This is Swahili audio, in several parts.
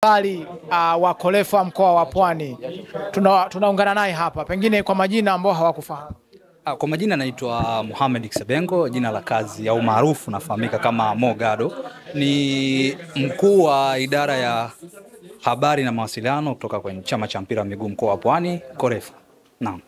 Bali wa Kolefa mkoa wa Pwani. Tunaungana naye hapa. Pengine kwa majina ambao hawakufahamu. Kwa majina naitwa Mohamed Kisebengo, jina la kazi au maarufu nafahamika kama Mogado. Ni mkuu wa idara ya habari na mawasiliano kutoka kwenye chama cha mpira wa miguu mkoa wa Pwani, Kolefa. Naam.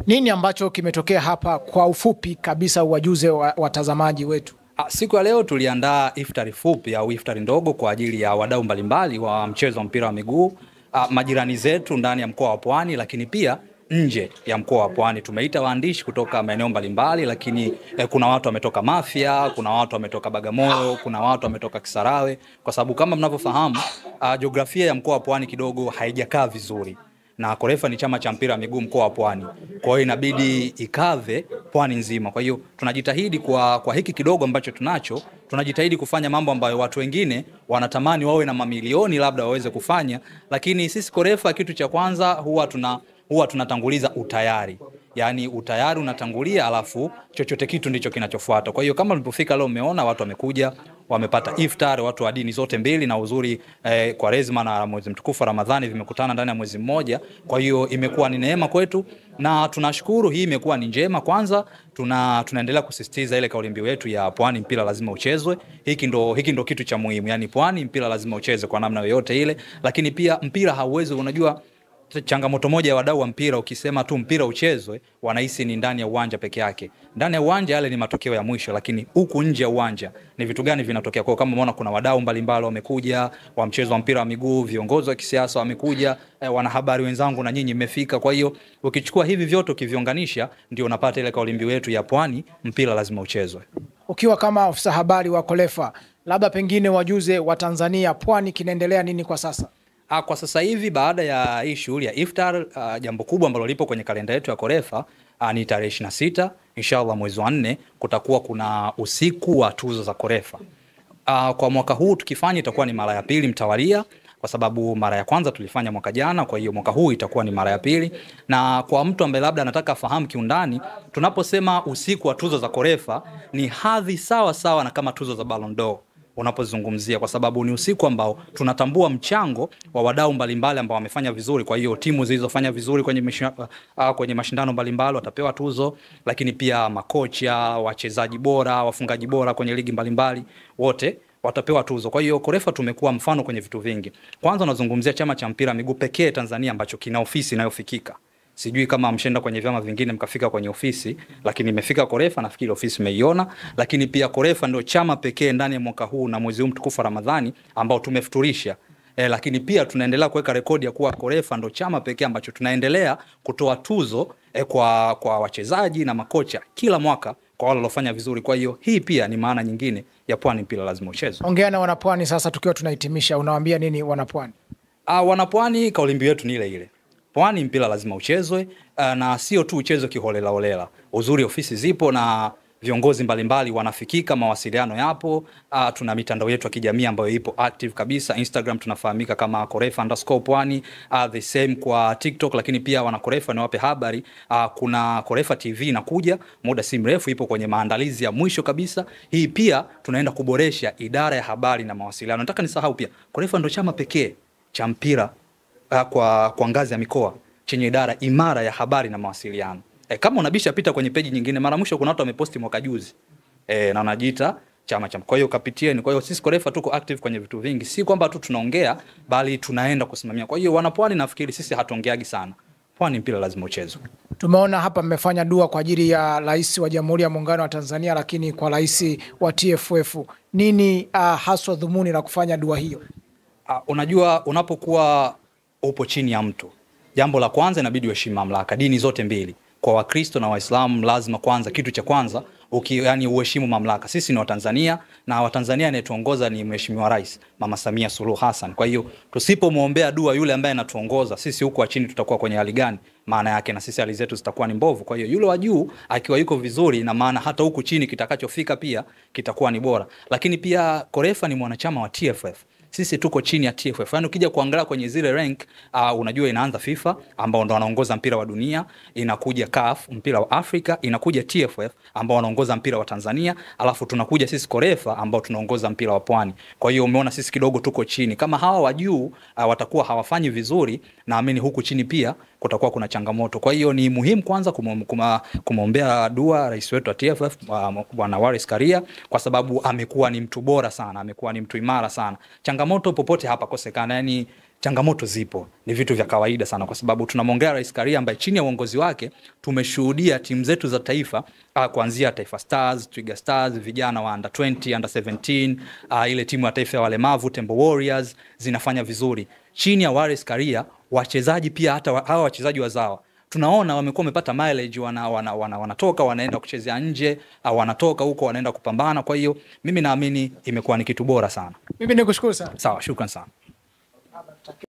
Nini ambacho kimetokea hapa kwa ufupi kabisa uwajuze watazamaji wetu? Siku ya leo tuliandaa iftari fupi au iftari ndogo kwa ajili ya wadau mbalimbali wa mchezo wa mpira wa miguu, majirani zetu ndani ya mkoa wa Pwani, lakini pia nje ya mkoa wa Pwani. Tumeita waandishi kutoka maeneo mbalimbali, lakini kuna watu wametoka Mafia, kuna watu wametoka Bagamoyo, kuna watu wametoka Kisarawe, kwa sababu kama mnavyofahamu jiografia ya mkoa wa Pwani kidogo haijakaa vizuri. Na Kolefa ni chama cha mpira wa miguu mkoa wa Pwani. Kwa hiyo inabidi ikave Pwani nzima. Kwa hiyo tunajitahidi kwa hiki kidogo ambacho tunacho, tunajitahidi kufanya mambo ambayo watu wengine wanatamani wawe na mamilioni labda waweze kufanya, lakini sisi Kolefa kitu cha kwanza huwa tunatanguliza utayari. Yaani utayari unatangulia, alafu chochote kitu ndicho kinachofuata. Kwa hiyo kama mlipofika leo umeona watu wamekuja, wamepata iftar, watu wa dini zote mbili, na uzuri Kwaresma na mwezi mtukufu Ramadhani vimekutana ndani ya mwezi mmoja. Kwa hiyo imekuwa ni neema kwetu na tunashukuru. Hii imekuwa ni njema. Kwanza tunaendelea kusisitiza ile kauli mbiu yetu ya Pwani mpira lazima uchezwe. Hiki ndo kitu cha muhimu. Yaani Pwani mpira lazima uchezwe kwa namna yoyote ile. Lakini pia mpira hauwezi, unajua changamoto moja ya wadau wa mpira, ukisema tu mpira uchezwe wanahisi ni ndani ya uwanja peke yake. Ndani ya uwanja yale ni matokeo ya mwisho, lakini huku nje ya uwanja ni vitu gani vinatokea? Kwa kama umeona kuna wadau mbalimbali wamekuja wa mchezo wa mpira wa miguu, viongozi wa kisiasa wamekuja, wanahabari wenzangu na nyinyi mmefika. Kwa hiyo ukichukua hivi vyote ukiviunganisha ndio unapata ile kauli mbiu yetu ya Pwani mpira lazima uchezwe. Ukiwa kama ofisa habari wa Kolefa, labda pengine wajuze wa Tanzania Pwani kinaendelea nini kwa sasa? Kwa sasa hivi baada ya hii shughuli ya iftar, jambo kubwa ambalo lipo kwenye kalenda yetu ya Kolefa ni tarehe 26 inshallah mwezi wa 4 kutakuwa kuna usiku wa tuzo za Kolefa. Kwa mwaka huu tukifanya itakuwa ni mara ya pili mtawalia, kwa sababu mara ya kwanza tulifanya mwaka jana. Kwa hiyo mwaka huu itakuwa ni mara ya pili. Na kwa mtu ambaye labda anataka afahamu kiundani, tunaposema usiku wa tuzo za Kolefa ni hadhi sawa sawa na kama tuzo za Ballon d'Or unapozungumzia, kwa sababu ni usiku ambao tunatambua mchango wa wadau mbalimbali ambao wamefanya vizuri. Kwa hiyo timu zilizofanya vizuri kwenye mashindano mbalimbali watapewa tuzo, lakini pia makocha, wachezaji bora, wafungaji bora kwenye ligi mbalimbali wote watapewa tuzo. Kwa hiyo Kolefa tumekuwa mfano kwenye vitu vingi. Kwanza nazungumzia chama cha mpira miguu pekee Tanzania ambacho kina ofisi inayofikika. Sijui kama mshenda kwenye vyama vingine mkafika kwenye ofisi, lakini imefika Kolefa, nafikiri ofisi umeiona. Lakini pia Kolefa ndio chama pekee ndani ya mwaka huu na mwezi huu mtukufu Ramadhani ambao tumefuturisha. Lakini pia tunaendelea kuweka rekodi ya kuwa Kolefa ndio chama pekee ambacho tunaendelea kutoa tuzo kwa wachezaji na makocha kila mwaka kwa wale waliofanya vizuri. Kwa hiyo hii pia ni maana nyingine ya Pwani mpira lazima uchezwe. Ongea na wanapwani sasa tukiwa tunahitimisha, unawaambia nini wanapwani? Wanapwani kauli mbiu yetu ni ile ile. Pwani mpira lazima uchezwe, na sio tu uchezwe kiholela holela. Uzuri ofisi zipo na viongozi mbalimbali wanafikika, mawasiliano yapo. Tuna mitandao yetu ya kijamii ambayo ipo active kabisa. Instagram tunafahamika kama Kolefa_Pwani, the same kwa TikTok. Lakini pia wana Kolefa, niwape habari, kuna Kolefa TV inakuja muda si mrefu, ipo kwenye maandalizi ya mwisho kabisa. Hii pia tunaenda kuboresha idara ya habari na mawasiliano. Nataka nisahau pia, Kolefa ndio chama pekee cha mpira kwa ngazi ya mikoa chenye idara imara ya habari na mawasiliano. Kama unabisha pita kwenye peji nyingine, mara mwisho kuna watu wameposti mwaka juzi na wanajiita chama. Kwa hiyo kapitieni. Kwa hiyo sisi Kolefa tuko active kwenye vitu vingi, si kwamba tu tunaongea bali tunaenda kusimamia. Kwa hiyo wanapwani nafikiri sisi hatuongeagi sana. Pwani mpira lazima uchezwe. Tumeona hapa mmefanya dua kwa ajili ya Rais wa Jamhuri ya Muungano wa Tanzania, lakini kwa Rais wa TFF nini haswa dhumuni la kufanya dua hiyo? Unajua unapokuwa upo chini ya mtu, jambo la kwanza inabidi uheshimu mamlaka. Dini zote mbili, kwa Wakristo na Waislamu, lazima kwanza, kitu cha kwanza yani uheshimu mamlaka. Sisi ni Watanzania na Watanzania anayetuongoza ni Mheshimiwa Rais Mama Samia Suluhu Hassan. Kwa hiyo tusipomwombea dua yule ambaye anatuongoza, sisi huko chini tutakuwa kwenye hali gani? Maana yake na sisi hali zetu zitakuwa ni mbovu. Kwa hiyo yule wa juu akiwa yuko vizuri, na maana hata huku chini kitakachofika pia kitakuwa ni bora. Lakini pia Kolefa ni mwanachama wa TFF. sisi tuko chini ya TFF. Yaani ukija kuangalia kwenye zile rank unajua inaanza FIFA ambao ndo wanaongoza mpira wa dunia, inakuja CAF mpira wa Afrika, inakuja TFF ambao wanaongoza mpira wa Tanzania, alafu tunakuja sisi Korefa ambao tunaongoza mpira wa Pwani. Kwa hiyo umeona sisi kidogo tuko chini. Kama hawa wa juu watakuwa hawafanyi vizuri, naamini huku chini pia kutakuwa kuna changamoto. Kwa hiyo ni muhimu kwanza kumwombea dua rais wetu wa TFF Bwana Wallace Karia, kwa sababu amekuwa ni mtu bora sana, amekuwa ni mtu imara sana. Changamoto popote hapa kosekana, yani changamoto zipo, ni vitu vya kawaida sana, kwa sababu tunamwongea Rais Karia ambaye chini ya uongozi wake tumeshuhudia timu zetu za taifa kuanzia Taifa Stars, Twiga Stars, vijana wa under 20, under 17, ile timu ya taifa ya walemavu Tembo Warriors zinafanya vizuri chini ya Wallace Karia. Wachezaji pia, hata hawa wachezaji wazawa tunaona wamekuwa wamepata mileage, wanatoka wanaenda kuchezea nje, wanatoka huko wanaenda kupambana. Kwa hiyo mimi naamini imekuwa ni kitu bora sana. Mimi nikushukuru sana. Sawa, shukrani sana.